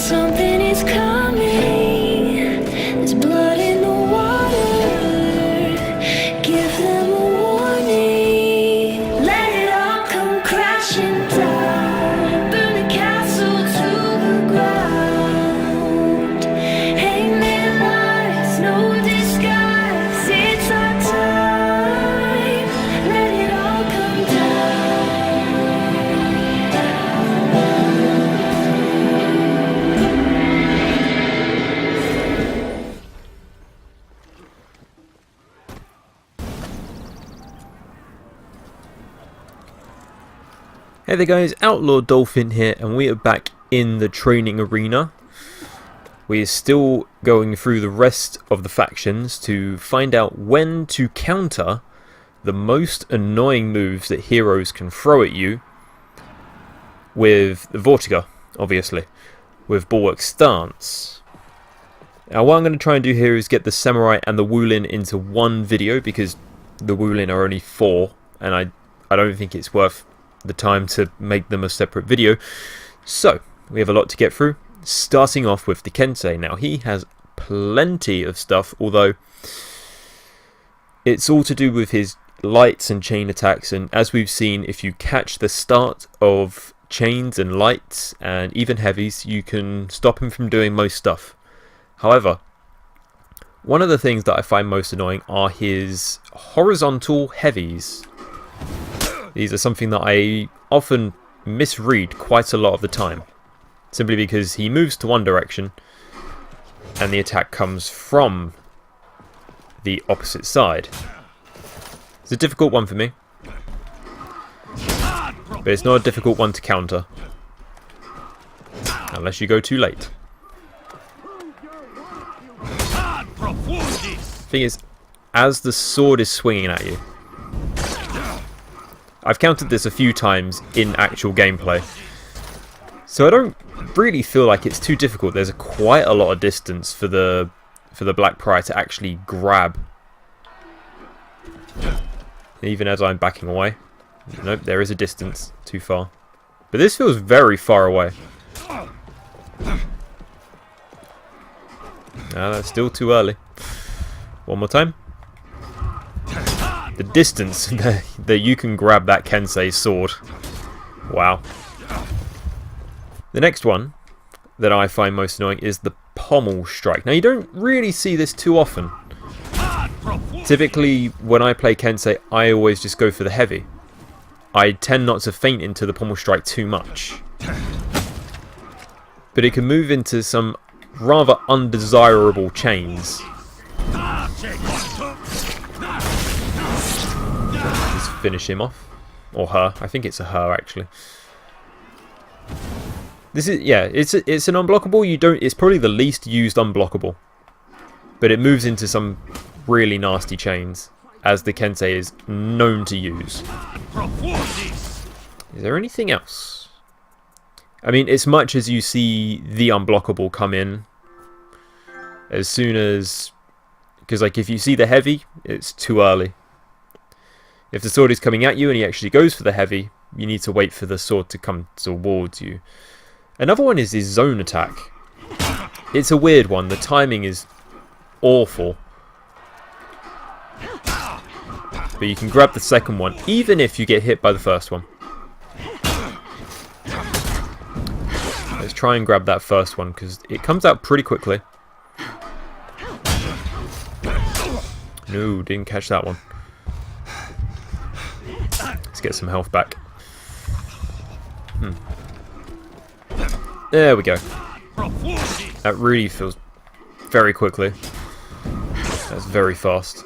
Something is coming. There's blood in the water. Give them a warning. Let it all come crashing down. Burn the castle to the ground. Hang their lives, no disguise. It's our time. Let it all come Hey there guys, Outlaw Dolphin here, and we are back in the training arena. We are still going through the rest of the factions to find out when to counter the most annoying moves that heroes can throw at you with the Vortiger, obviously, with Bulwark Stance. Now what I'm going to try and do here is get the Samurai and the Wulin into one video, because the Wulin are only 4, and I don't think it's worth the time to make them a separate video. So we have a lot to get through, starting off with the Kensei. Now he has plenty of stuff, although it's all to do with his lights and chain attacks, and as we've seen, if you catch the start of chains and lights and even heavies, you can stop him from doing most stuff. However, one of the things that I find most annoying are his horizontal heavies. These are something that I often misread quite a lot of the time, simply because he moves to one direction and the attack comes from the opposite side. It's a difficult one for me, but it's not a difficult one to counter, unless you go too late. Thing is, as the sword is swinging at you, I've counted this a few times in actual gameplay, so I don't really feel like it's too difficult. There's quite a lot of distance for the Black Prior to actually grab, even as I'm backing away. Nope, there is a distance too far, but this feels very far away. No, that's still too early. One more time. The distance that you can grab that Kensei sword. Wow. The next one that I find most annoying is the pommel strike. Now you don't really see this too often. Typically when I play Kensei, I always just go for the heavy. I tend not to feint into the pommel strike too much. But it can move into some rather undesirable chains. Just finish him off, or her. I think it's a her actually. This is, yeah, it's an unblockable. It's probably the least used unblockable, but it moves into some really nasty chains, as the Kensei is known to use. Is there anything else? I mean, as much as you see the unblockable come in, as soon as, because like if you see the heavy, it's too early. If the sword is coming at you and he actually goes for the heavy, you need to wait for the sword to come towards you. Another one is his zone attack. It's a weird one. The timing is awful. But you can grab the second one, even if you get hit by the first one. Let's try and grab that first one, because it comes out pretty quickly. No, didn't catch that one. Let's get some health back. There we go. That really feels very quickly. That's very fast.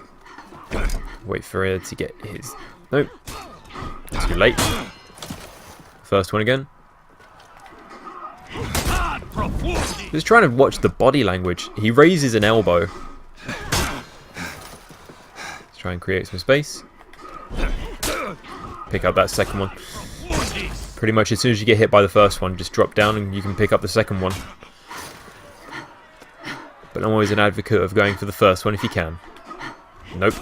Wait for it to get his... Nope. Too late. First one again. Just trying to watch the body language. He raises an elbow. Let's try and create some space. Pick up that second one. Pretty much as soon as you get hit by the first one, just drop down and you can pick up the second one. But I'm always an advocate of going for the first one if you can. Nope.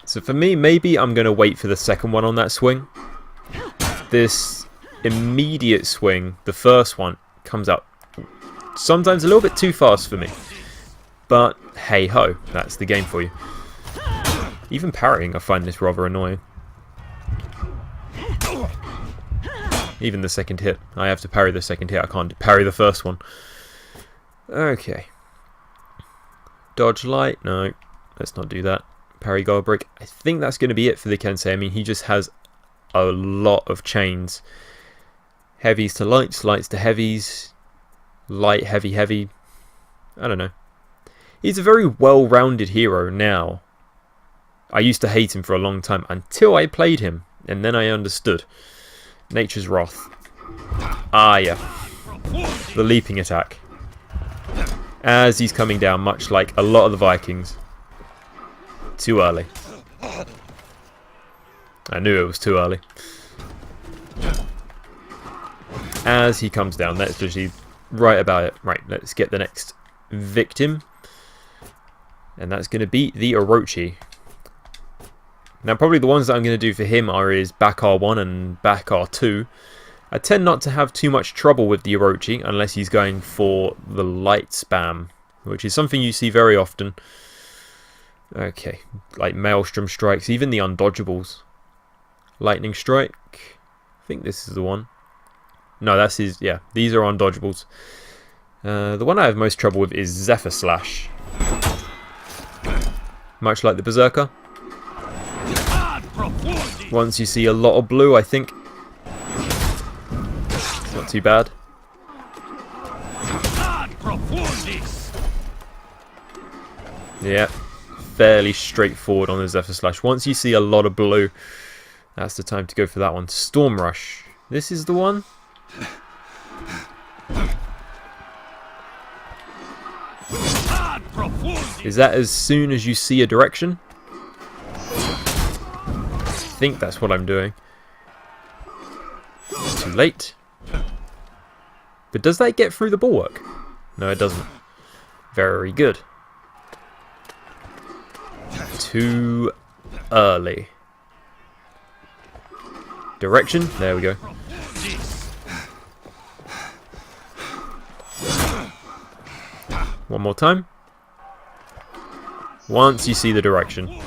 So for me, maybe I'm going to wait for the second one on that swing. this immediate swing, the first one, comes out sometimes a little bit too fast for me. But hey ho, that's the game for you. Even parrying, I find this rather annoying. Even the second hit. I have to parry the second hit. I can't parry the first one. Okay. Dodge light. No, let's not do that. Parry guard break. I think that's going to be it for the Kensei. I mean, he just has a lot of chains. Heavies to lights, lights to heavies. Light, heavy, heavy. I don't know. He's a very well-rounded hero now. I used to hate him for a long time until I played him. And then I understood. Nature's Wrath. Ah, yeah. The leaping attack. As he's coming down, much like a lot of the Vikings. Too early. I knew it was too early. As he comes down, that's literally right about it. Right, let's get the next victim. And that's going to be the Orochi. Now, probably the ones that I'm going to do for him are his back R1 and back R2. I tend not to have too much trouble with the Orochi unless he's going for the light spam, which is something you see very often. Okay, like Maelstrom strikes, even the undodgeables. Lightning strike. I think this is the one. No, that's his. Yeah, these are undodgeables. The one I have most trouble with is Zephyr Slash. Much like the Berserker. Once you see a lot of blue, I think it's not too bad. Yeah, fairly straightforward on the Zephyr Slash. Once you see a lot of blue, that's the time to go for that one. Storm Rush. This is the one. Is that as soon as you see a direction? I think that's what I'm doing. Too late. But does that get through the bulwark? No, it doesn't. Very good. Too early. Direction. There we go. One more time. Once you see the direction.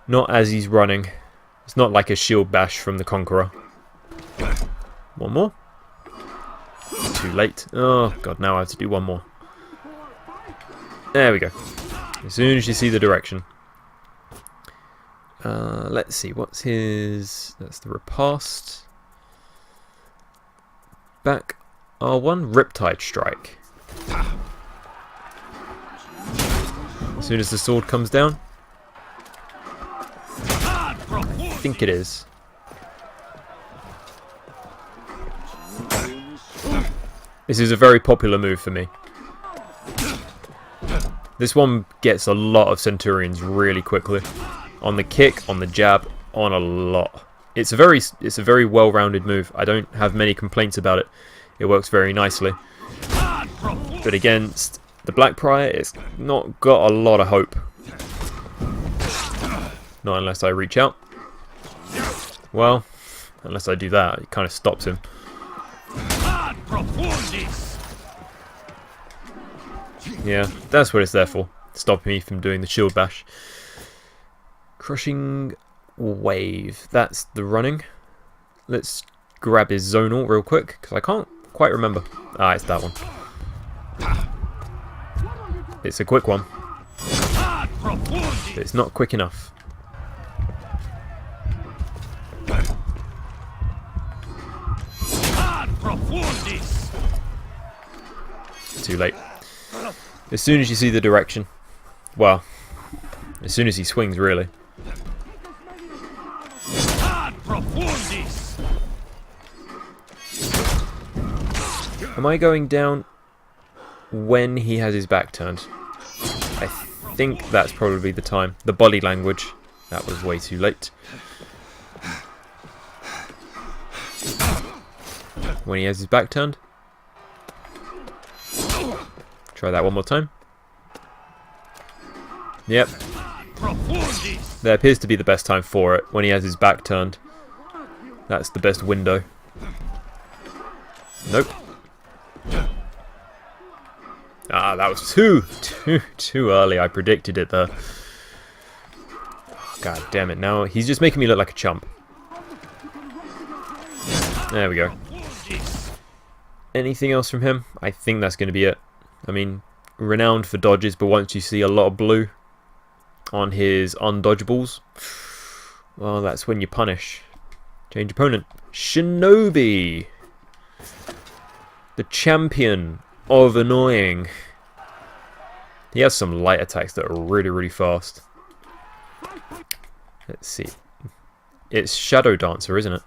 Not as he's running. It's not like a shield bash from the Conqueror. One more. Too late. Oh god, now I have to do one more. There we go. As soon as you see the direction. Let's see, what's his... That's the Repast. Back R1, Riptide Strike. As soon as the sword comes down. I think it is. This is a very popular move for me. This one gets a lot of Centurions really quickly. On the kick, on the jab, on a lot. It's a very well-rounded move. I don't have many complaints about it. It works very nicely. But against the Black Prior, it's not got a lot of hope. Not unless I reach out. Well, unless I do that, it kind of stops him. Yeah, that's what it's there for. Stop me from doing the shield bash. Crushing Wave. That's the running. Let's grab his zonal real quick, because I can't quite remember. Ah, it's that one. It's a quick one. But it's not quick enough. Too late. As soon as you see the direction. Well, as soon as he swings, really. Am I going down when he has his back turned? I think that's probably the time. The body language. That was way too late. When he has his back turned. Try that one more time. Yep. There appears to be the best time for it, when he has his back turned. That's the best window. Nope. Ah, that was too early. I predicted it there. God damn it. Now he's just making me look like a chump. There we go. Anything else from him? I think that's going to be it. I mean, renowned for dodges, but once you see a lot of blue on his undodgeables, well, that's when you punish. Change opponent. Shinobi! The champion of annoying. He has some light attacks that are really, really fast. Let's see. It's Shadow Dancer, isn't it?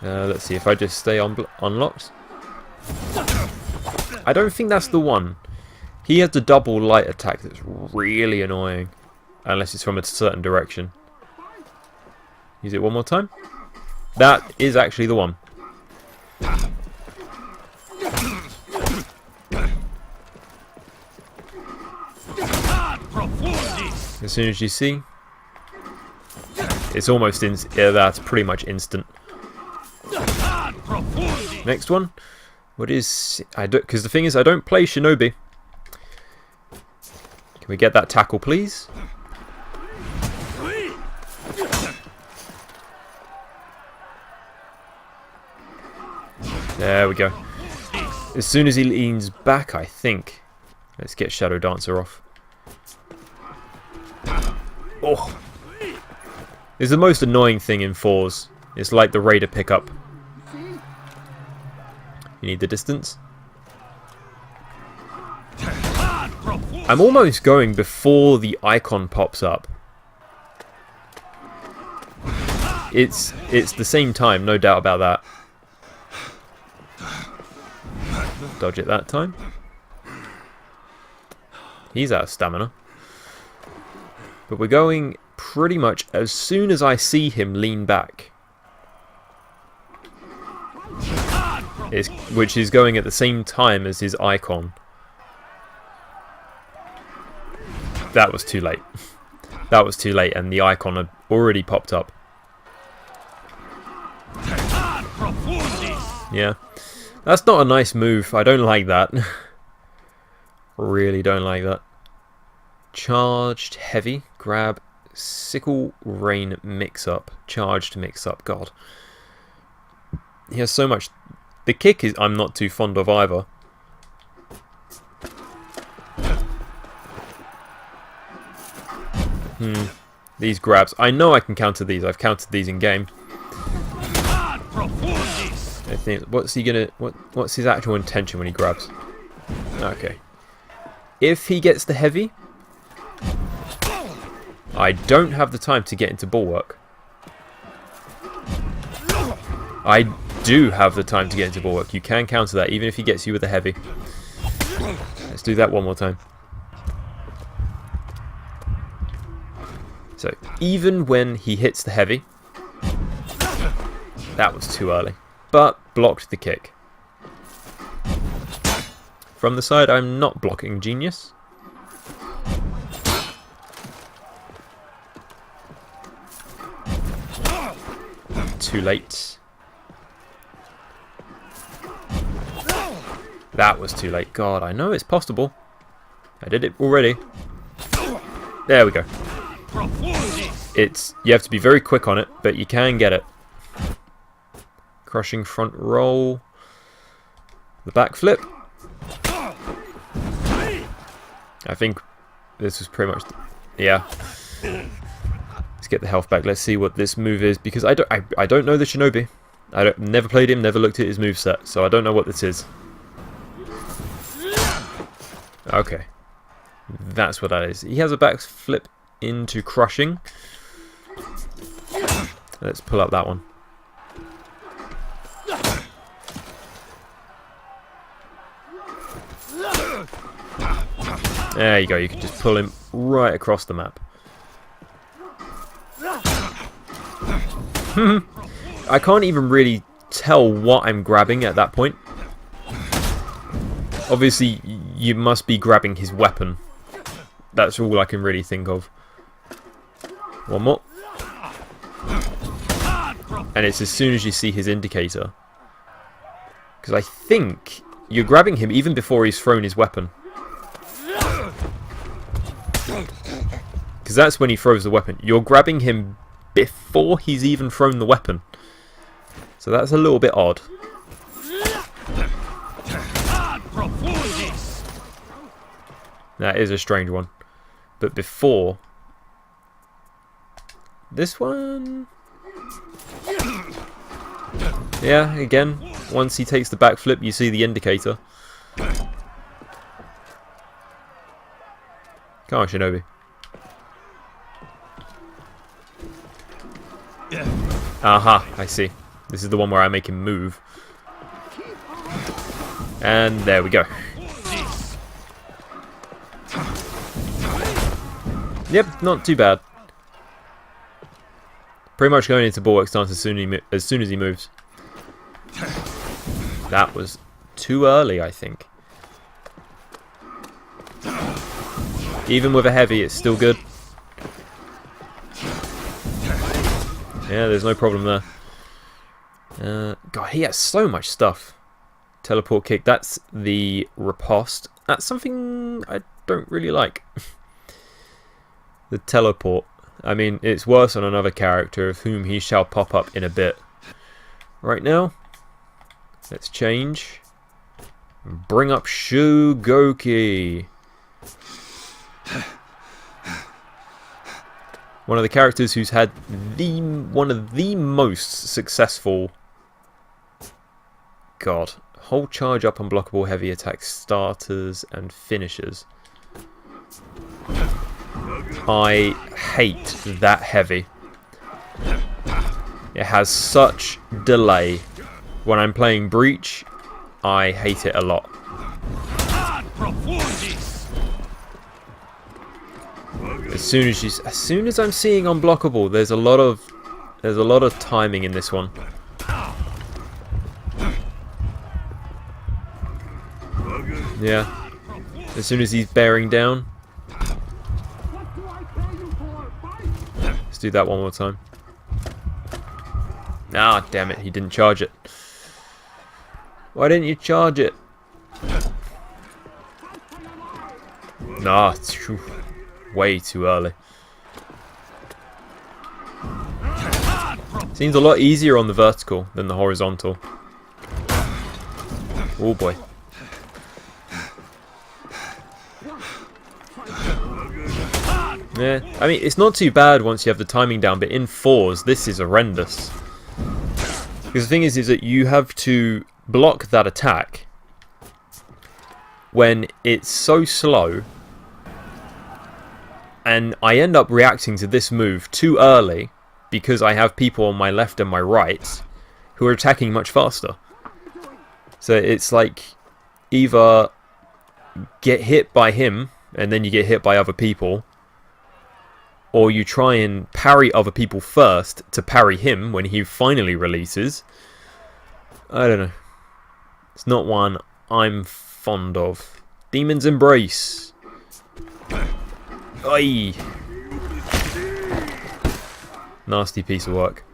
Let's see if I just stay unlocked. I don't think that's the one. He has the double light attack that's really annoying. Unless it's from a certain direction. Use it one more time. That is actually the one. As soon as you see, it's almost yeah, that's pretty much instant. Next one. What is because the thing is I don't play Shinobi. Can we get that tackle, please? There we go. As soon as he leans back, I think. Let's get Shadow Dancer off. Oh! It's the most annoying thing in 4s. It's like the Raider pickup. You need the distance. I'm almost going before the icon pops up. It's the same time, no doubt about that. Dodge it that time. He's out of stamina. But we're going pretty much as soon as I see him lean back. Which is going at the same time as his icon. That was too late. That was too late and the icon had already popped up. Yeah. That's not a nice move. I don't like that. Really don't like that. Charged heavy. Grab. Sickle rain mix up. Charged mix up. God. He has so much. The kick is I'm not too fond of either. These grabs. I know I can counter these. I've countered these in game. I think what's he gonna what's his actual intention when he grabs? Okay. If he gets the heavy, I don't have the time to get into Bulwark. I do have the time to get into Bulwark. You can counter that even if he gets you with the heavy. Let's do that one more time. So even when he hits the heavy, that was too early. But blocked the kick. From the side, I'm not blocking genius. Too late. That was too late. God, I know it's possible. I did it already. There we go. You have to be very quick on it, but you can get it. Crushing front roll. The backflip. I think this was pretty much... Yeah. Let's get the health back. Let's see what this move is. Because I don't know the Shinobi. Never played him, never looked at his moveset. So I don't know what this is. Okay. That's what that is. He has a backflip into crushing. Let's pull up that one. There you go, you can just pull him right across the map. I can't even really tell what I'm grabbing at that point. Obviously, you must be grabbing his weapon. That's all I can really think of. One more. And it's as soon as you see his indicator. Because I think you're grabbing him even before he's thrown his weapon. Because that's when he throws the weapon. You're grabbing him before he's even thrown the weapon. So that's a little bit odd. That is a strange one. But before... This one... Yeah, again, once he takes the backflip, you see the indicator. Come on, Shinobi. Aha, I see. This is the one where I make him move. And there we go. Yep, not too bad. Pretty much going into Bulwark Stance as soon as he moves. That was too early, I think. Even with a heavy, it's still good. Yeah, there's no problem there. God, he has so much stuff. Teleport kick, that's the riposte. That's something I don't really like. The teleport. I mean, it's worse on another character of whom he shall pop up in a bit. Right now, let's change. Bring up Shugoki. One of the characters who's had one of the most successful... God. Whole charge up unblockable heavy attack starters and finishers. I hate that heavy. It has such delay. When I'm playing Breach, I hate it a lot. As soon as I'm seeing unblockable, there's a lot of timing in this one. Yeah. As soon as he's bearing down. Let's do that one more time. Ah, damn it, he didn't charge it. Why didn't you charge it? Nah, it's way too early. Seems a lot easier on the vertical than the horizontal. Oh boy. Yeah, I mean, it's not too bad once you have the timing down, but in 4s, this is horrendous. Because the thing is that you have to block that attack when it's so slow, and I end up reacting to this move too early because I have people on my left and my right who are attacking much faster. So it's like either get hit by him and then you get hit by other people, or you try and parry other people first to parry him when he finally releases. I don't know. It's not one I'm fond of. Demon's Embrace. Oi! Nasty piece of work.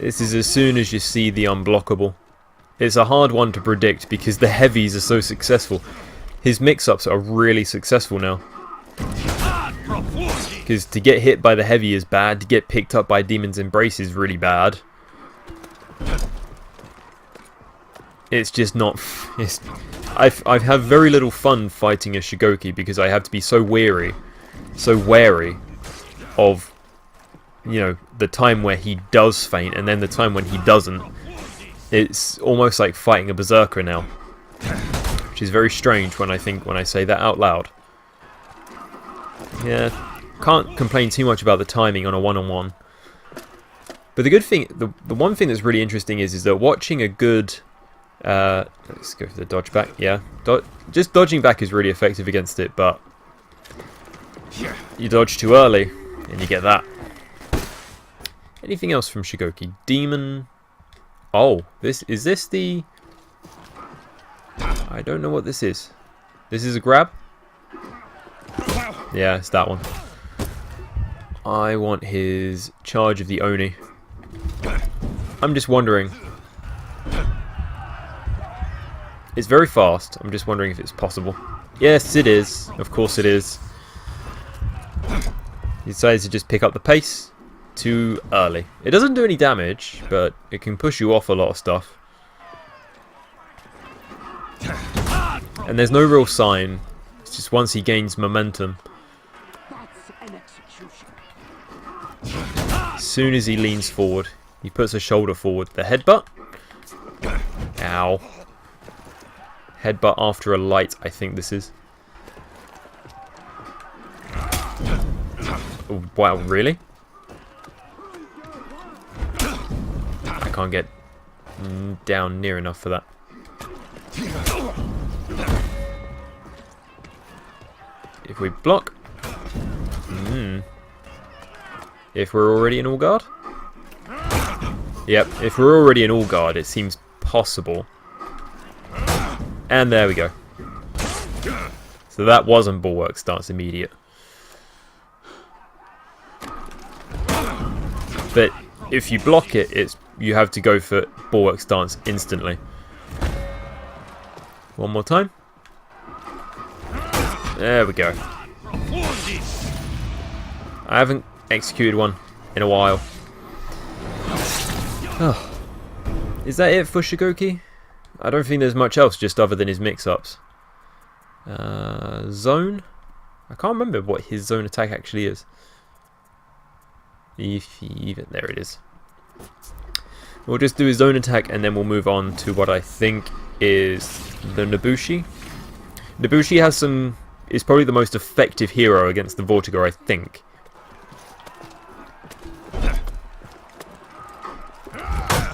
This is as soon as you see the unblockable. It's a hard one to predict because the heavies are so successful. His mix-ups are really successful now. Because to get hit by the heavy is bad, to get picked up by Demon's Embrace is really bad. It's just not... I've had very little fun fighting a Shugoki because I have to be so wary of, you know, the time where he does feint and then the time when he doesn't. It's almost like fighting a berserker now, which is very strange when I say that out loud. Yeah, can't complain too much about the timing on a one-on-one. But the good thing, the one thing that's really interesting is that watching a good, let's go for the dodge back. Yeah, just dodging back is really effective against it, but you dodge too early and you get that. Anything else from Shugoki? Demon. Oh, is this the... I don't know what this is. This is a grab? Yeah, it's that one. I want his charge of the Oni. I'm just wondering. It's very fast. I'm just wondering if it's possible. Yes, it is. Of course it is. He decides to just pick up the pace too early. It doesn't do any damage, but it can push you off a lot of stuff. And there's no real sign. It's just once he gains momentum. As soon as he leans forward, he puts a shoulder forward. The headbutt? Ow. Headbutt after a light, I think this is. Oh, wow, really? I can't get down near enough for that. If we block. If we're already in all guard? Yep, if we're already in all guard, it seems possible. And there we go. So that wasn't Bulwark Stance immediate. But if you block it, you have to go for Bulwark Stance instantly. One more time. There we go. I haven't executed one in a while. Oh. Is that it for Shigoki? I don't think there's much else just other than his mix-ups. Zone? I can't remember what his zone attack actually is. There it is. We'll just do his zone attack and then we'll move on to what I think is the Nobushi. Nobushi is probably the most effective hero against the Vortiger, I think.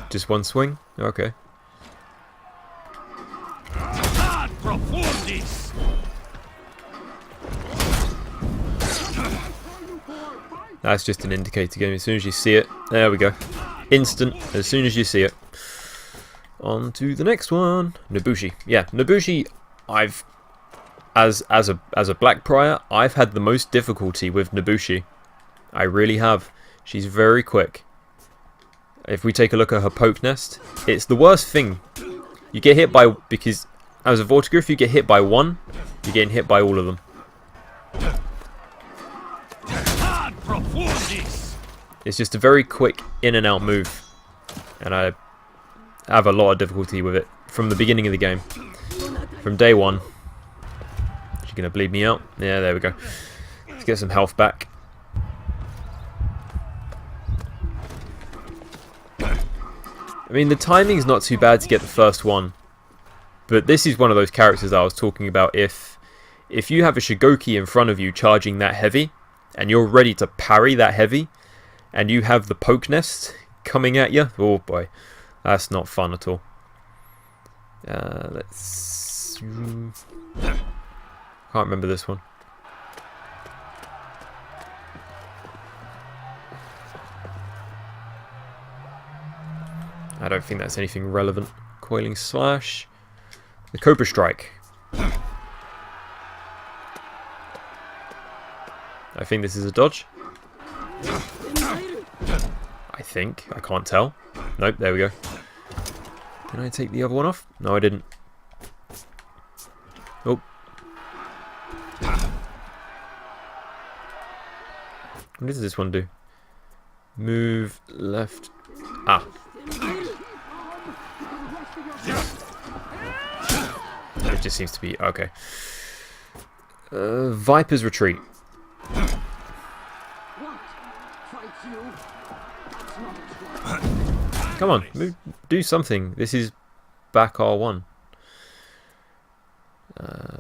Just one swing? Okay. That's just an indicator game. As soon as you see it, there we go. Instant, as soon as you see it. On to the next one. Nobushi. Yeah, Nobushi, as a Black Prior, I've had the most difficulty with Nobushi. I really have. She's very quick. If we take a look at her poke nest, it's the worst thing. You get hit by, because as a Vortiger, if you get hit by one, you're getting hit by all of them. It's just a very quick in and out move. And I have a lot of difficulty with it from the beginning of the game. From day one. She's going to bleed me out. Yeah, there we go. Let's get some health back. I mean, the timing's not too bad to get the first one. But this is one of those characters that I was talking about. If you have a Shigoki in front of you charging that heavy, and you're ready to parry that heavy, and you have the poke nest coming at you, oh boy, that's not fun at all. Let's... Can't remember this one. I don't think that's anything relevant. Coiling Slash. The Cobra Strike. I think this is a dodge. I think. I can't tell. Nope, there we go. Did I take the other one off? No, I didn't. Oh. What does this one do? Move left. Ah. It just seems to be... Okay. Viper's Retreat. Come on, move, do something. This is back R1.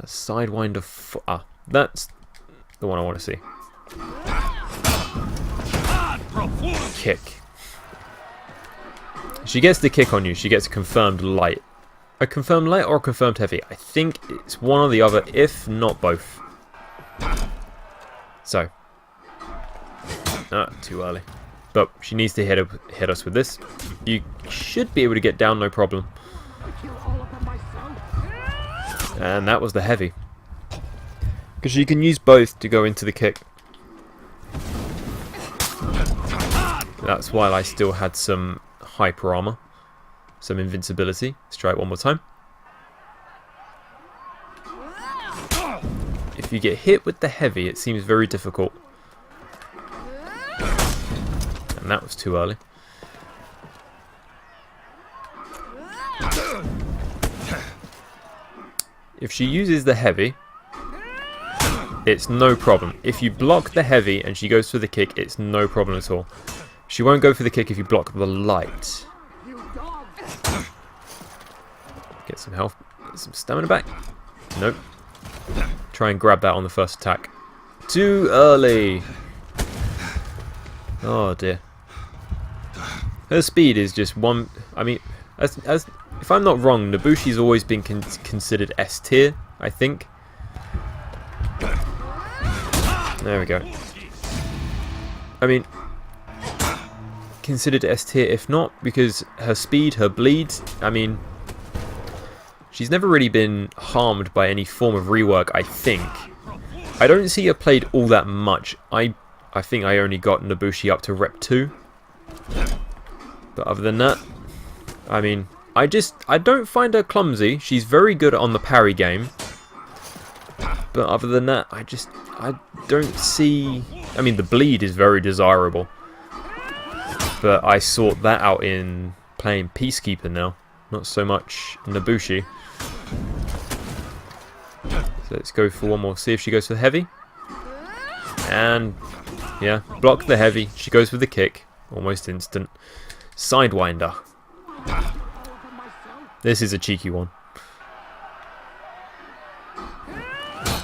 Sidewinder... Ah, that's the one I want to see. Kick. She gets the kick on you. She gets a confirmed light. A confirmed light or a confirmed heavy? I think it's one or the other, if not both. So. Too early. But she needs to hit us with this. You should be able to get down, no problem. And that was the heavy. Because you can use both to go into the kick. That's why I still had some hyper armor. Some invincibility. Let's try it one more time. If you get hit with the heavy, it seems very difficult. And that was too early. If she uses the heavy, it's no problem. If you block the heavy and she goes for the kick, it's no problem at all. She won't go for the kick if you block the light. Get some health, get some stamina back. Nope. Try and grab that on the first attack. Too early. Oh dear. Her speed is just one. I mean, as if I'm not wrong, Nobushi's always been considered S tier, I think. There we go. I mean, considered S tier if not, because her speed, her bleed, I mean, she's never really been harmed by any form of rework, I think. I don't see her played all that much. I think I only got Nobushi up to Rep 2. But other than that, I mean, I don't find her clumsy. She's very good on the parry game. But other than that, I don't see... I mean, the bleed is very desirable. But I sort that out in playing Peacekeeper now. Not so much Nobushi. So let's go for one more. See if she goes for the heavy. And, yeah, block the heavy. She goes for the kick. Almost instant. Sidewinder. This is a cheeky one.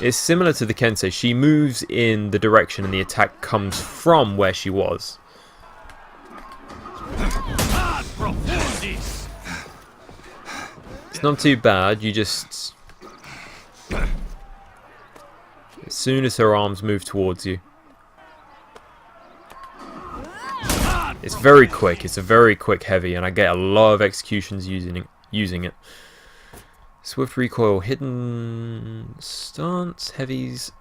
It's similar to the Kensei. She moves in the direction and the attack comes from where she was. It's not too bad. You just... As soon as her arms move towards you. It's very quick. It's a very quick heavy, and I get a lot of executions using it. Swift recoil, hidden stance, heavies,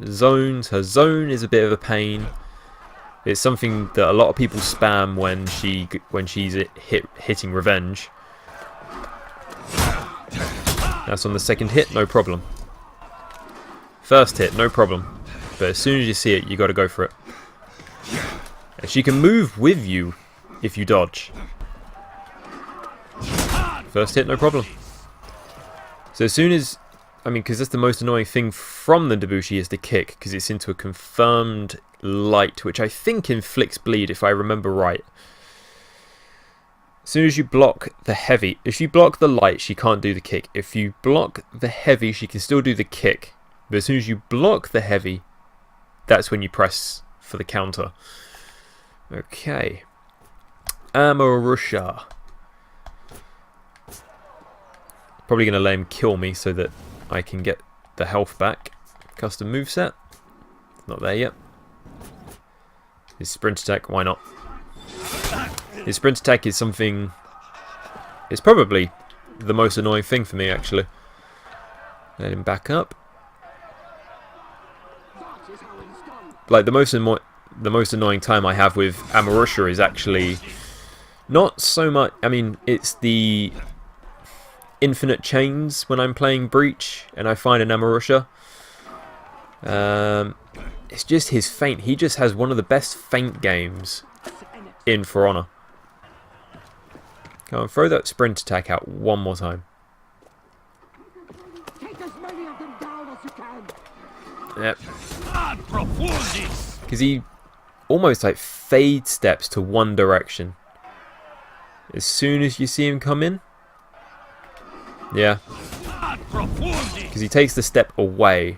zones. Her zone is a bit of a pain. It's something that a lot of people spam when she's hitting revenge. That's on the second hit, no problem. First hit, no problem. But as soon as you see it, you got to go for it. And she can move with you if you dodge. First hit, no problem. So as soon as... I mean, because that's the most annoying thing from the Nobushi is the kick. Because it's into a confirmed light, which I think inflicts bleed, if I remember right. As soon as you block the heavy... If you block the light, she can't do the kick. If you block the heavy, she can still do the kick. But as soon as you block the heavy, that's when you press for the counter. Okay. Amarusha. Probably going to let him kill me so that I can get the health back. Custom moveset. Not there yet. His sprint attack, why not? His sprint attack is something... It's probably the most annoying thing for me, actually. Let him back up. Like, the most annoying time I have with Amarusha is actually not so much... I mean, it's the infinite chains when I'm playing Breach and I find an Amarusha. It's just his feint. He just has one of the best feint games in For Honor. Come on, throw that sprint attack out one more time. Yep. Because he almost like fade steps to one direction. As soon as you see him come in. Yeah. Because he takes the step away.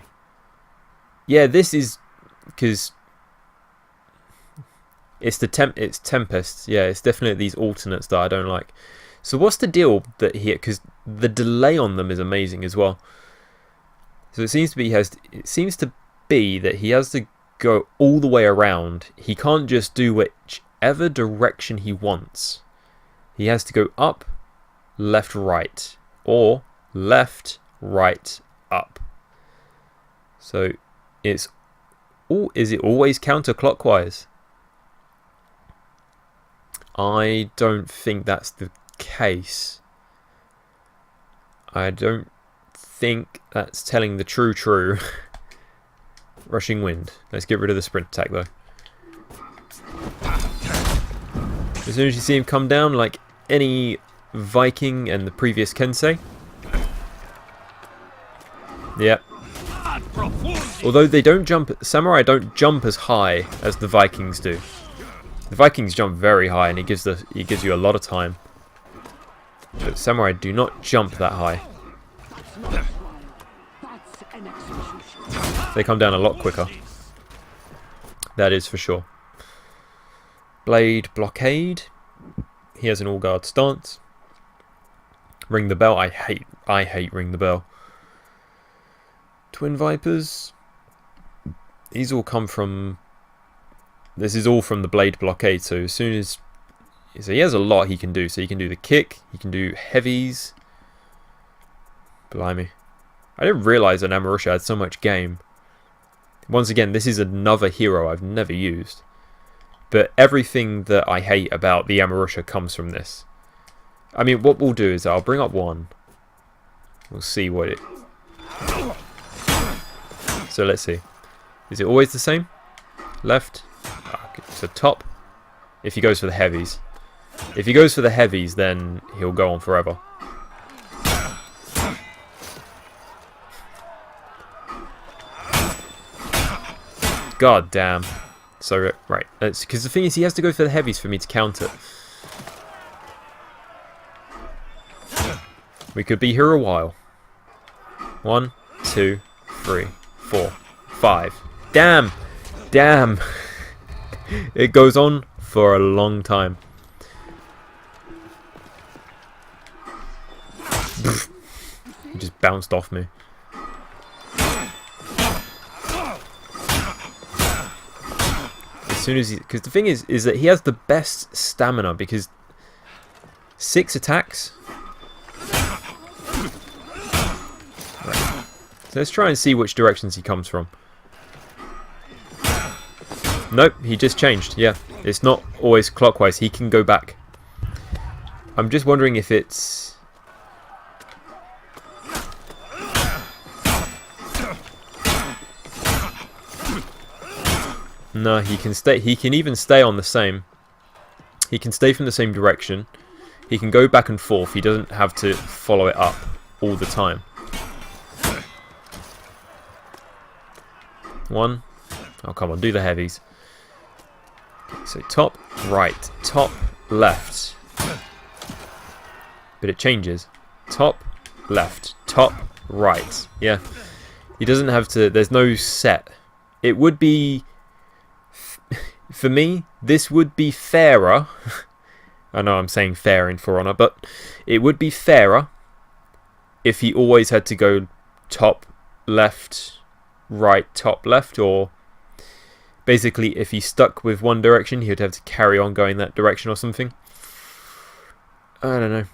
Yeah, this is because it's it's Tempest. Yeah, it's definitely these alternates that I don't like. So what's the deal that he? Because the delay on them is amazing as well. So it seems to be that he has to go all the way around. He can't just do whichever direction he wants. He has to go up, left, right, or left, right, up. So It's is it always counterclockwise? I don't think that's the case. I don't think that's telling the true. Rushing wind. Let's get rid of the sprint attack though. As soon as you see him come down, like any Viking and the previous Kensei. Yep. Although they don't jump, samurai don't jump as high as the Vikings do. The Vikings jump very high, and he gives you a lot of time. But samurai do not jump that high. They come down a lot quicker. That is for sure. Blade blockade. He has an all guard stance. Ring the bell. I hate ring the bell. Twin vipers. These all come from. This is all from the blade blockade. So as soon as he has a lot he can do. So he can do the kick. He can do heavies. Blimey. I didn't realise that Amarusha had so much game. Once again, this is another hero I've never used. But everything that I hate about the Amarusha comes from this. I mean, what we'll do is I'll bring up one. We'll see what it... So let's see. Is it always the same? Left. Okay, so top. If he goes for the heavies. If he goes for the heavies, then he'll go on forever. God damn. So, right. Because the thing is, he has to go for the heavies for me to counter. We could be here a while. 1, 2, 3, 4, 5. Damn! Damn! It goes on for a long time. He just bounced off me. Because the thing is that he has the best stamina, because 6 attacks. Right. So let's try and see which directions he comes from. Nope, he just changed. Yeah, it's not always clockwise. He can go back. I'm just wondering if it's... No, he can stay. He can even stay on the same. He can stay from the same direction. He can go back and forth. He doesn't have to follow it up all the time. 1. Oh, come on, do the heavies. Okay, so top, right, top, left. But it changes. Top, left, top, right. Yeah. He doesn't have to... There's no set. It would be... For me, this would be fairer. I know I'm saying fair in For Honor, but it would be fairer if he always had to go top, left, right, top, left, or basically if he stuck with one direction, he would have to carry on going that direction or something. I don't know.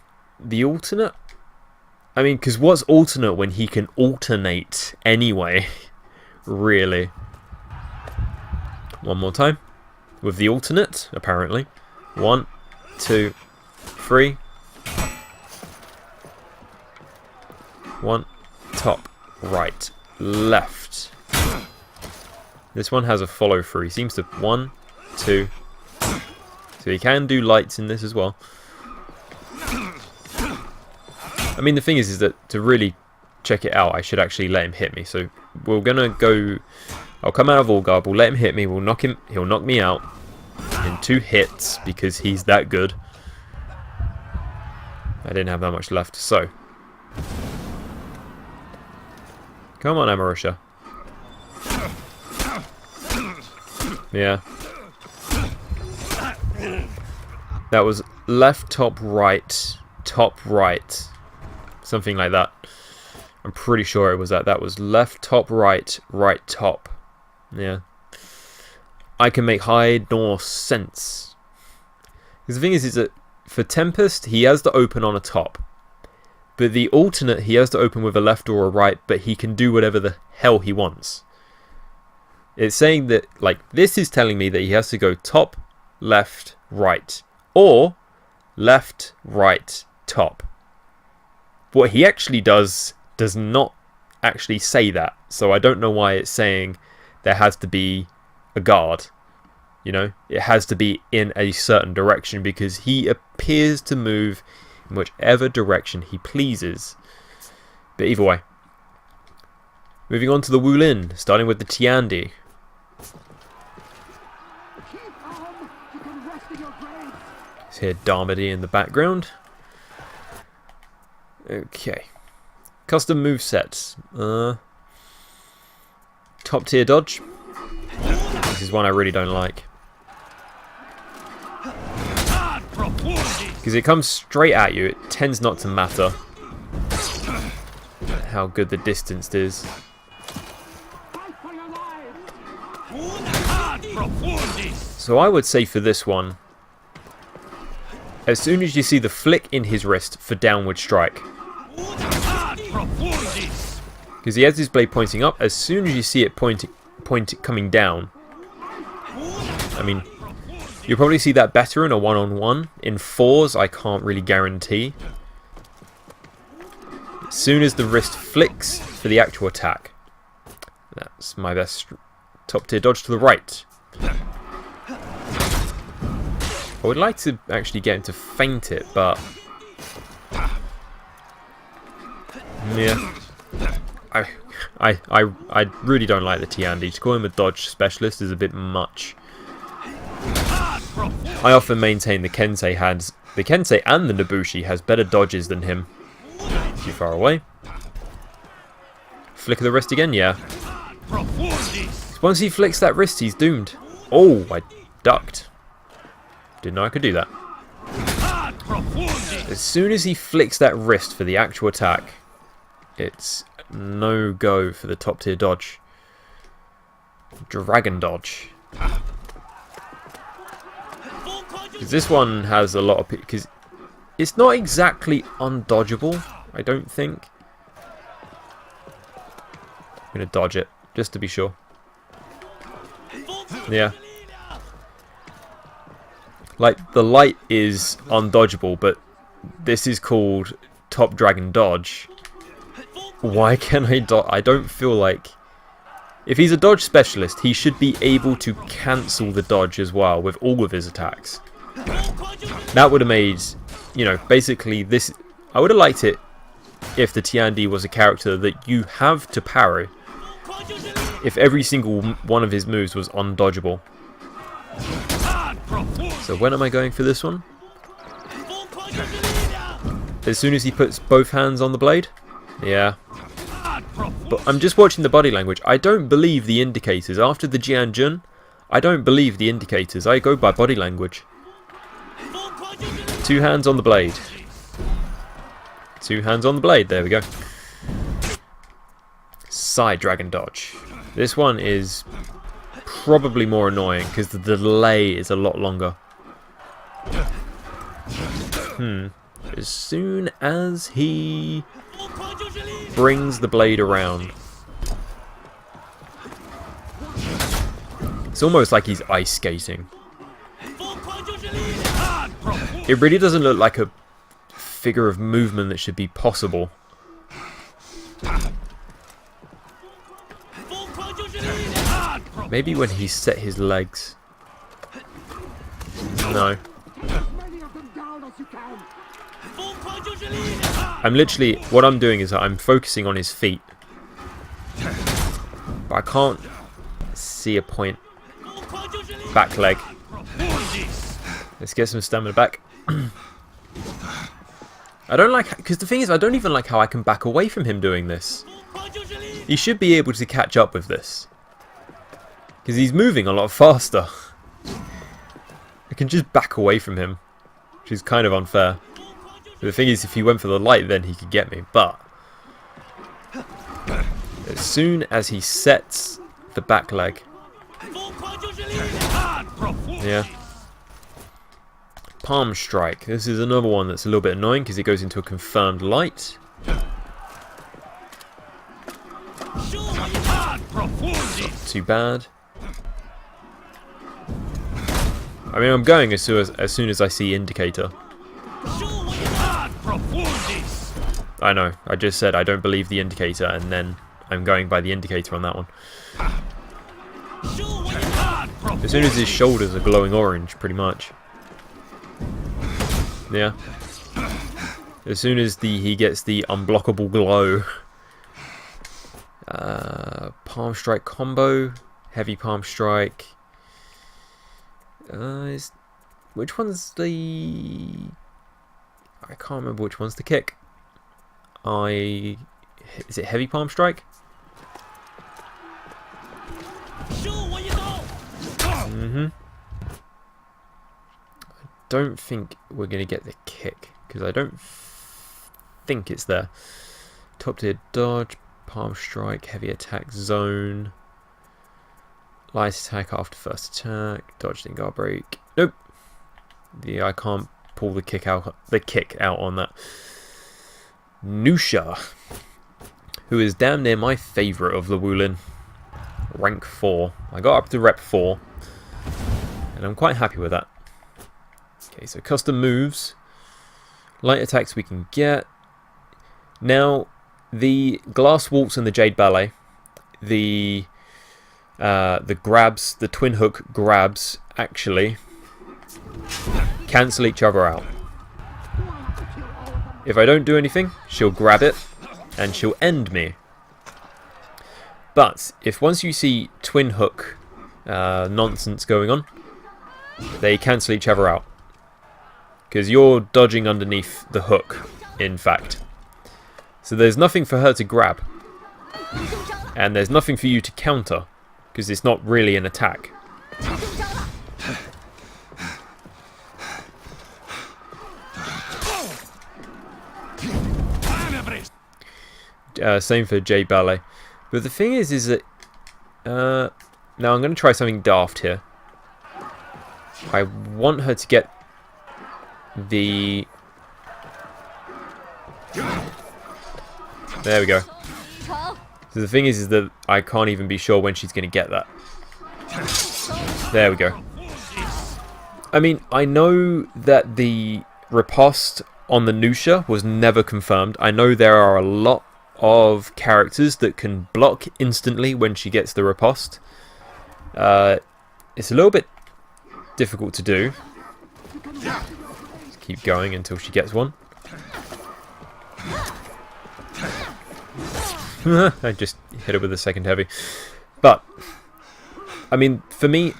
The alternate? I mean, because what's alternate when he can alternate anyway? Really? One more time. With the alternate, apparently. 1, 2, 3. 1, top, right, left. This one has a follow through. He seems to 1, 2. So he can do lights in this as well. I mean, the thing is that to really check it out, I should actually let him hit me. So we're gonna go. I'll come out of all guard. We'll let him hit me. We'll knock him. He'll knock me out in 2 hits because he's that good. I didn't have that much left. So come on, Amarusha. Yeah. That was left, top, right, something like that. I'm pretty sure it was that. That was left, top, right, right, top. Yeah. I can make hide nor sense. Because the thing is that for Tempest, he has to open on a top. But the alternate, he has to open with a left or a right, but he can do whatever the hell he wants. It's saying that, like, this is telling me that he has to go top, left, right, or left, right, top. What he actually does not actually say that, so I don't know why it's saying there has to be a guard. You know, it has to be in a certain direction because he appears to move in whichever direction he pleases. But either way. Moving on to the Wulin, starting with the Tiandi. Let's hear Darmody in the background. Okay. Custom movesets. Top tier dodge. This is one I really don't like. Because it comes straight at you, it tends not to matter how good the distance is. So I would say for this one, as soon as you see the flick in his wrist for downward strike, because he has his blade pointing up, as soon as you see it coming down, I mean, you'll probably see that better in a one-on-one. In fours, I can't really guarantee. As soon as the wrist flicks for the actual attack, that's my best top tier dodge to the right. I would like to actually get him to feint it, but yeah, I really don't like the Tiandi. To call him a dodge specialist is a bit much. I often maintain the Kensei and the Nobushi has better dodges than him. Too far away. Flick of the wrist again, yeah. Once he flicks that wrist, he's doomed. Oh, I ducked. Didn't know I could do that. As soon as he flicks that wrist for the actual attack, it's no go for the top tier dodge. Dragon dodge. Because this one has a lot of... Because it's not exactly undodgeable, I don't think. I'm going to dodge it, just to be sure. Yeah. Like, the light is undodgeable, but this is called top dragon dodge. Why can I dodge? I don't feel like... If he's a dodge specialist, he should be able to cancel the dodge as well with all of his attacks. That would have made, you know, basically this... I would have liked it if the Tiandi was a character that you have to parry. If every single one of his moves was undodgeable. So when am I going for this one? As soon as he puts both hands on the blade? Yeah. But I'm just watching the body language. I don't believe the indicators. After the Jianjun, I don't believe the indicators. I go by body language. 2 hands on the blade. 2 hands on the blade. There we go. Side dragon dodge. This one is probably more annoying because the delay is a lot longer. As soon as he brings the blade around, it's almost like he's ice skating. It really doesn't look like a figure of movement that should be possible. Maybe when he set his legs. No. I'm literally, what I'm doing is I'm focusing on his feet. But I can't see a point. Back leg. Let's get some stamina back. I don't like, because the thing is, I don't even like how I can back away from him doing this. He should be able to catch up with this. Because he's moving a lot faster. I can just back away from him, which is kind of unfair. But the thing is, if he went for the light, then he could get me. But as soon as he sets the back leg, yeah. Palm strike. This is another one that's a little bit annoying because it goes into a confirmed light. Not too bad. I mean, I'm going as soon as I see indicator. I know, I just said I don't believe the indicator, and then I'm going by the indicator on that one. As soon as his shoulders are glowing orange, pretty much. Yeah. As soon as he gets the unblockable glow. Palm strike combo, heavy palm strike. Which one's the... I can't remember which one's the kick. Is it heavy palm strike? I don't think we're going to get the kick, because I don't think it's there. Top tier dodge, palm strike, heavy attack zone, light attack after first attack, dodge then guard break. Nope. Yeah, I can't pull the kick out on that. Nusha, who is damn near my favourite of the Wulin. Rank 4. I got up to rep 4, and I'm quite happy with that. Okay, so custom moves. Light attacks we can get. Now, the Glass Waltz and the Jade Ballet, the grabs, the twin hook grabs, actually cancel each other out. If I don't do anything, she'll grab it, and she'll end me. But if once you see twin hook nonsense going on, they cancel each other out. Because you're dodging underneath the hook, in fact. So there's nothing for her to grab. And there's nothing for you to counter, because it's not really an attack. Same for Jade Ballet. But the thing is that... now I'm going to try something daft here. I want her to get the... There we go. So the thing is that I can't even be sure when she's going to get that. There we go. I mean, I know that the riposte on the Nusha was never confirmed. I know there are a lot of characters that can block instantly when she gets the riposte. It's a little bit difficult to do. Just keep going until she gets one. I just hit her with a second heavy. But, I mean, for me,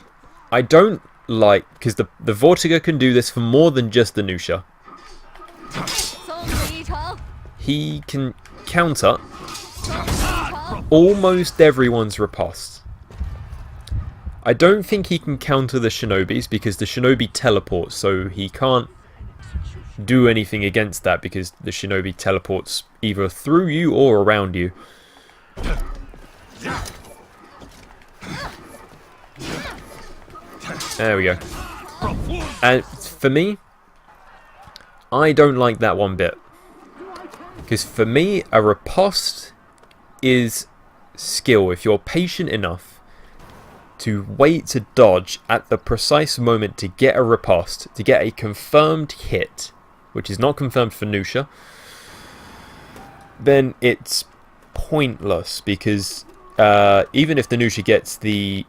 I don't like... Because the Vortiger can do this for more than just the Nusha. He can counter almost everyone's riposte. I don't think he can counter the Shinobis, because the Shinobi teleports, so he can't do anything against that, because the Shinobi teleports either through you or around you. There we go. And for me, I don't like that one bit. Because for me, a riposte is skill. If you're patient enough to wait to dodge at the precise moment to get a riposte, to get a confirmed hit, which is not confirmed for Nusha, then it's pointless, because even if the Nusha gets the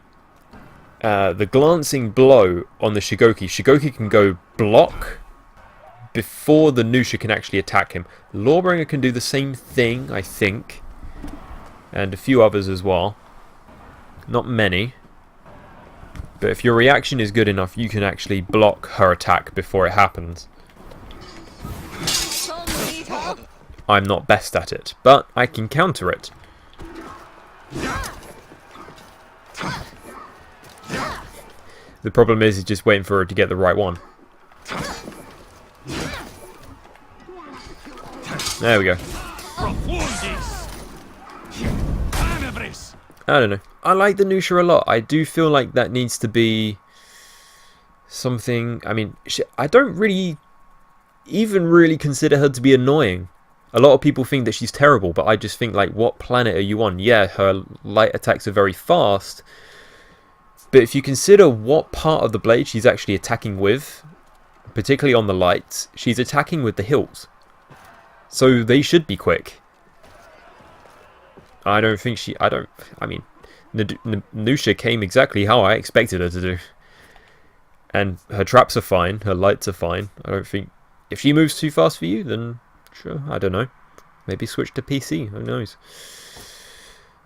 glancing blow on the Shigoki can go block before the Nusha can actually attack him. Lawbringer can do the same thing, I think, and a few others as well. Not many. But if your reaction is good enough, you can actually block her attack before it happens. I'm not best at it, but I can counter it. The problem is just waiting for her to get the right one. There we go. I don't know. I like the Nusha a lot. I do feel like that needs to be something... I mean, I don't really consider her to be annoying. A lot of people think that she's terrible, but I just think, like, what planet are you on? Yeah, her light attacks are very fast, But if you consider what part of the blade she's actually attacking with, particularly on the lights, she's attacking with the hilts. So they should be quick. I don't think she... I mean, Nusha came exactly how I expected her to do. And her traps are fine, her lights are fine. I don't think... If she moves too fast for you, then sure, I don't know. Maybe switch to PC, who knows.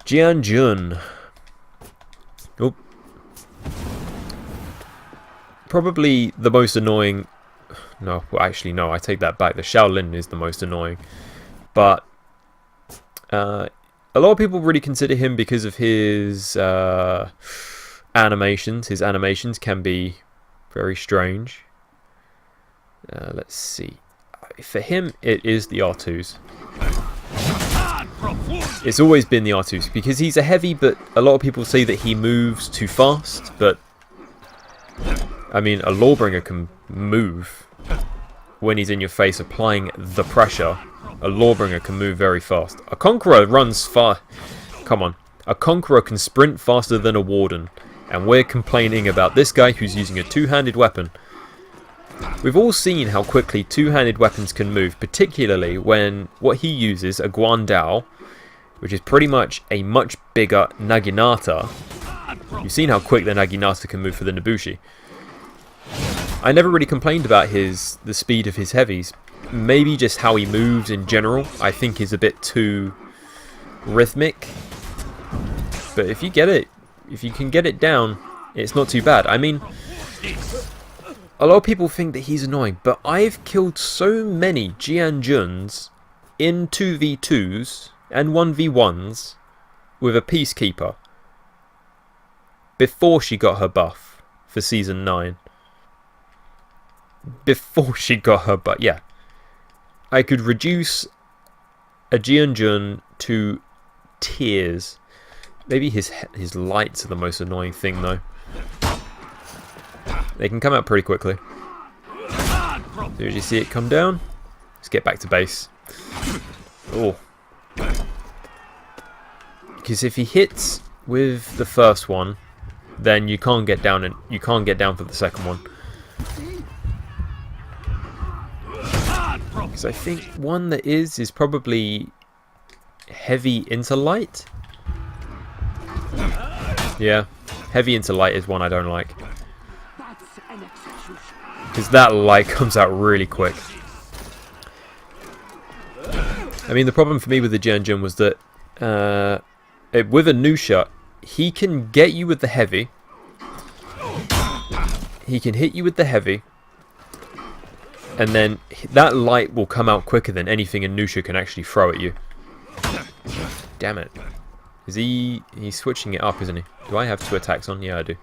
Jianjun. Oh. Probably the most annoying... No, well, actually, no, I take that back. The Shaolin is the most annoying. But a lot of people really consider him because of his animations. His animations can be very strange. Let's see. For him, it is the R2s. It's always been the R2s because he's a heavy, but a lot of people say that he moves too fast. But I mean, a Lawbringer can move when he's in your face, applying the pressure. A Lawbringer can move very fast. A Conqueror runs far. Come on. A Conqueror can sprint faster than a Warden. And we're complaining about this guy who's using a two-handed weapon. We've all seen how quickly two-handed weapons can move, particularly when what he uses, a Guandao, which is pretty much a much bigger Naginata. You've seen how quick the Naginata can move for the Nobushi. I never really complained about the speed of his heavies. Maybe just how he moves in general, I think is a bit too rhythmic. But if you can get it down, it's not too bad. I mean, a lot of people think that he's annoying, but I've killed so many Jianjuns in 2v2s and 1v1s with a Peacekeeper before she got her buff for Season 9. Before she got her buff, yeah. I could reduce a Jianjun to tears. Maybe his lights are the most annoying thing, though. They can come out pretty quickly. As soon as you see it come down, let's get back to base. Oh. Because if he hits with the first one, then you can't get down, and you can't get down for the second one. Because I think one that is probably heavy into light. Yeah, heavy into light is one I don't like. Because that light comes out really quick. I mean, the problem for me with the Jianjun was that with a Nusha, he can get you with the heavy. He can hit you with the heavy. And then that light will come out quicker than anything a Nusha can actually throw at you. Damn it. Is he's switching it up, isn't he? Do I have 2 attacks on? Yeah, I do.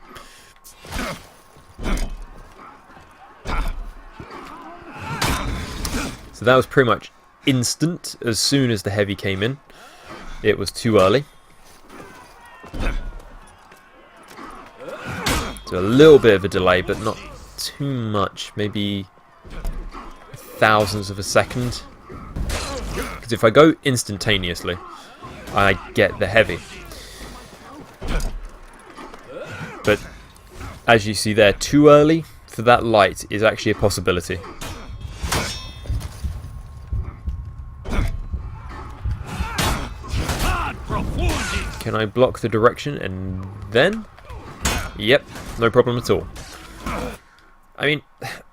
So that was pretty much instant as soon as the heavy came in. It was too early. So a little bit of a delay, but not too much. Maybe thousandths of a second. Because if I go instantaneously, I get the heavy. But as you see there, too early for that light is actually a possibility. Can I block the direction and then? Yep, no problem at all. I mean,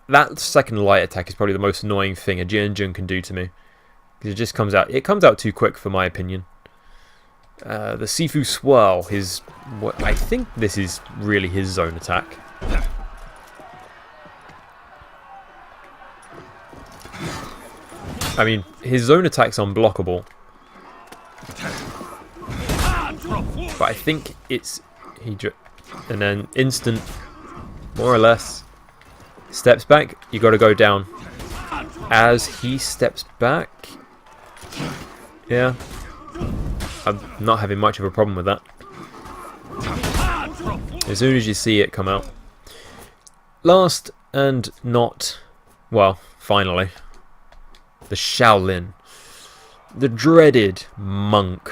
that second light attack is probably the most annoying thing a Jianjun can do to me. Because it just comes out too quick for my opinion. The Sifu Swirl, I think this is really his zone attack. I mean, his zone attack's unblockable. But I think it's... and then instant, more or less, steps back, you got to go down. As he steps back... Yeah. I'm not having much of a problem with that. As soon as you see it come out. Last and not... Well, finally. The Shaolin. The dreaded monk.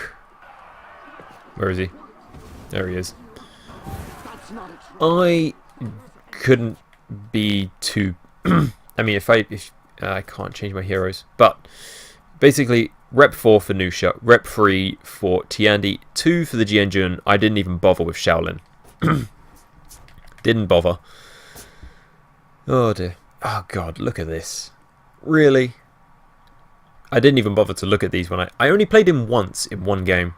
Where is he? There he is. I couldn't be too... I mean, if I can't change my heroes, but basically rep 4 for Nusha, rep 3 for Tiandi, 2 for the Jianjun. I didn't even bother with Shaolin. Didn't bother. Oh dear. Oh god, look at this. Really? I didn't even bother to look at these when I only played him once in one game.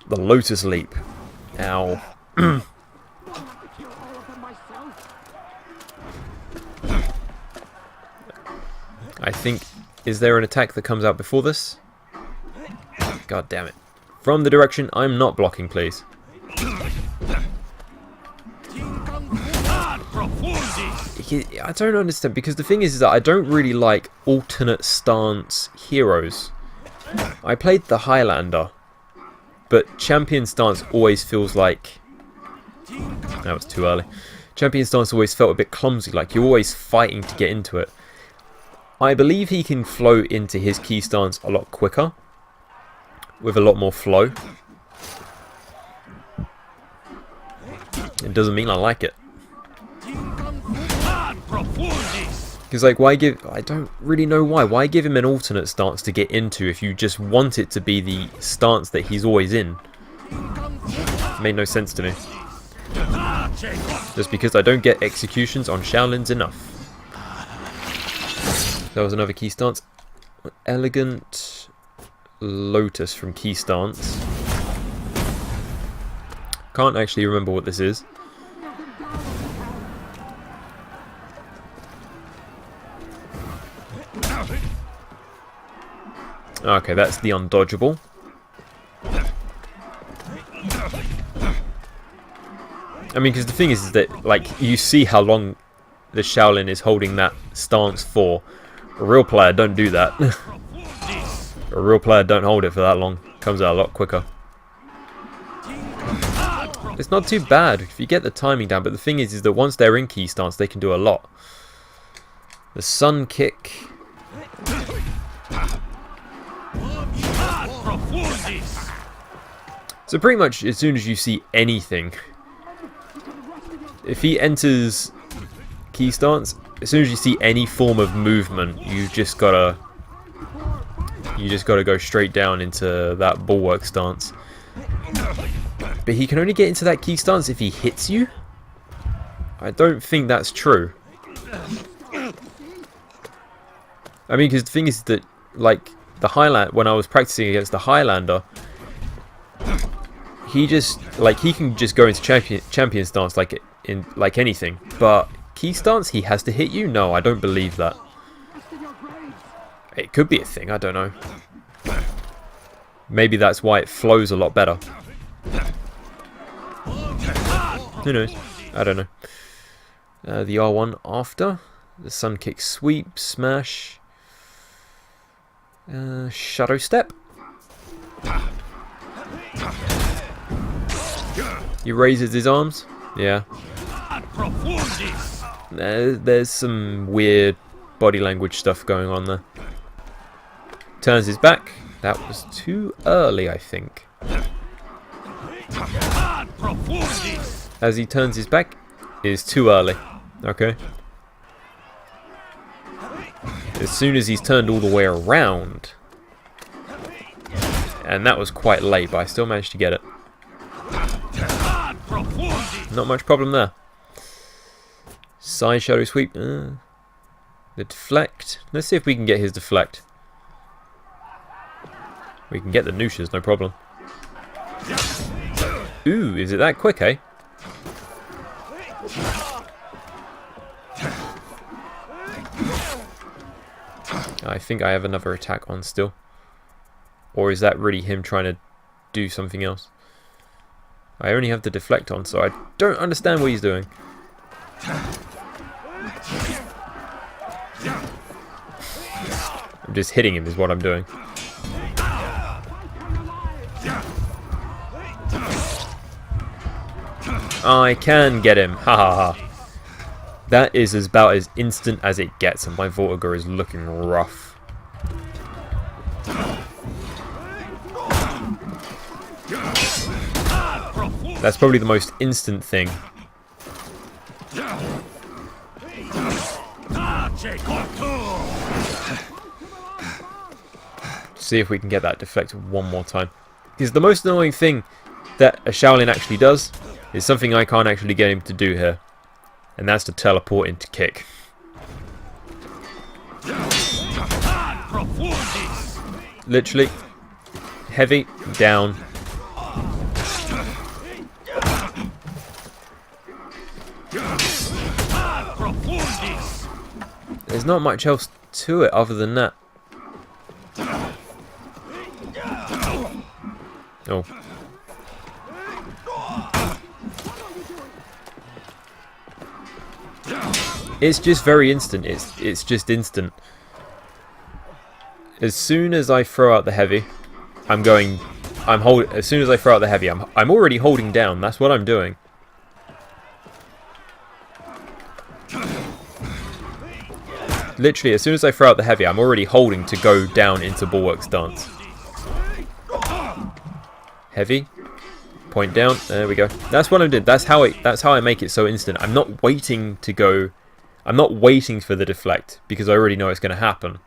The Lotus Leap. Ow. I think... Is there an attack that comes out before this? God damn it. From the direction I'm not blocking, please. I don't understand, because the thing is that I don't really like alternate stance heroes. I played the Highlander, but champion stance always feels like... That was too early. Champion stance always felt a bit clumsy, like you're always fighting to get into it. I believe he can flow into his key stance a lot quicker, with a lot more flow. It doesn't mean I like it. Because, like, why give... I don't really know why. Why give him an alternate stance to get into if you just want it to be the stance that he's always in? It made no sense to me. Just because I don't get executions on Shaolins enough. That was another key stance. Elegant Lotus from key stance. Can't actually remember what this is. Okay, that's the undodgeable. I mean, because the thing is that, like, you see how long the Shaolin is holding that stance for. A real player don't do that. A real player don't hold it for that long. Comes out a lot quicker. It's not too bad if you get the timing down, but the thing is that once they're in key stance, they can do a lot. The sun kick. So pretty much as soon as you see anything, if he enters key stance, as soon as you see any form of movement, you just gotta go straight down into that bulwark stance. But he can only get into that key stance if he hits you? I don't think that's true. I mean, because the thing is that, like, the Highlander, when I was practicing against the Highlander, he just, like, he can just go into champion stance like anything, but key stance, he has to hit you? No, I don't believe that. It could be a thing, I don't know. Maybe that's why it flows a lot better. Who knows? I don't know. The R1 after. The sun kick sweep, smash. Shadow step. He raises his arms. Yeah. There's some weird body language stuff going on there. Turns his back. That was too early, I think. As he turns his back, it is too early. Okay. As soon as he's turned all the way around. And that was quite late, but I still managed to get it. Not much problem there. Side shadow sweep. The deflect. Let's see if we can get his deflect. We can get the Nushas, no problem. Ooh, is it that quick, eh? I think I have another attack on still. Or is that really him trying to do something else? I only have the deflect on, so I don't understand what he's doing. I'm just hitting him is what I'm doing. I can get him. Ha ha ha. That is about as instant as it gets, and my Vortiger is looking rough. That's probably the most instant thing. See if we can get that deflected one more time. Because the most annoying thing that a Shaolin actually does is something I can't actually get him to do here. And that's to teleport into kick. Literally. Heavy, down. There's not much else to it other than that. Oh. It's just very instant. It's just instant. As soon as I throw out the heavy, as soon as I throw out the heavy, I'm already holding down. That's what I'm doing. Literally, as soon as I throw out the heavy, I'm already holding to go down into Bulwark Stance. Heavy, point down. There we go. That's what I did. That's how I make it so instant. I'm not waiting to go. I'm not waiting for the deflect because I already know it's going to happen.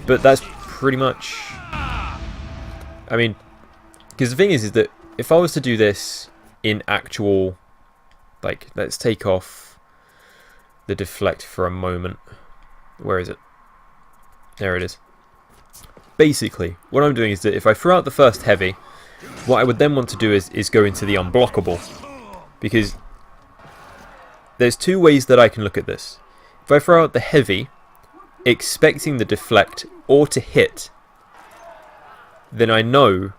But that's pretty much. I mean, because the thing is that if I was to do this in actual, like, let's take off the deflect for a moment. Where is it? There it is. Basically, what I'm doing is that if I throw out the first heavy, what I would then want to do is go into the unblockable. Because there's two ways that I can look at this. If I throw out the heavy, expecting the deflect or to hit, then I know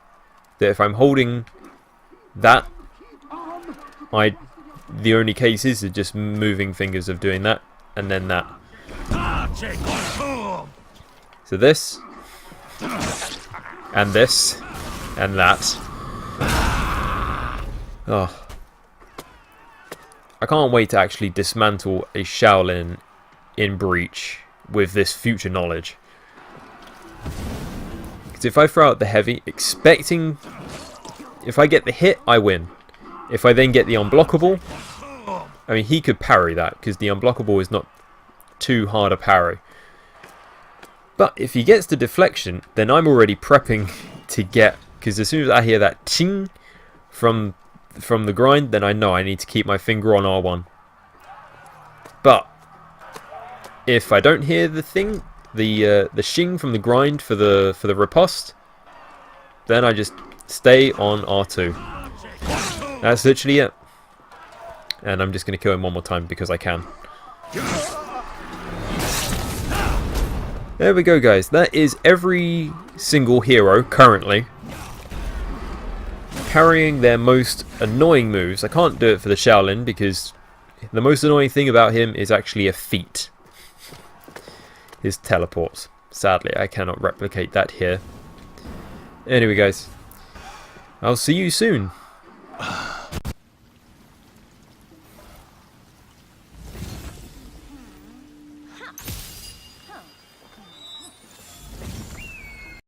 that if I'm holding that, the only case is just moving fingers of doing that, and then that. So this, and this, and that. Oh. I can't wait to actually dismantle a Shaolin in Breach with this future knowledge. Because if I throw out the heavy, expecting... If I get the hit, I win. If I then get the unblockable... I mean, he could parry that, because the unblockable is not too hard a parry. But if he gets the deflection, then I'm already prepping to get... Because as soon as I hear that ting from the grind, then I know I need to keep my finger on R1. But if I don't hear the thing, the shing from the grind for the riposte, then I just stay on R2. That's literally it. And I'm just going to kill him one more time because I can. There we go, guys. That is every single hero currently parrying their most annoying moves. I can't do it for the Shaolin because the most annoying thing about him is actually a feat. His teleports. Sadly, I cannot replicate that here. Anyway, guys, I'll see you soon.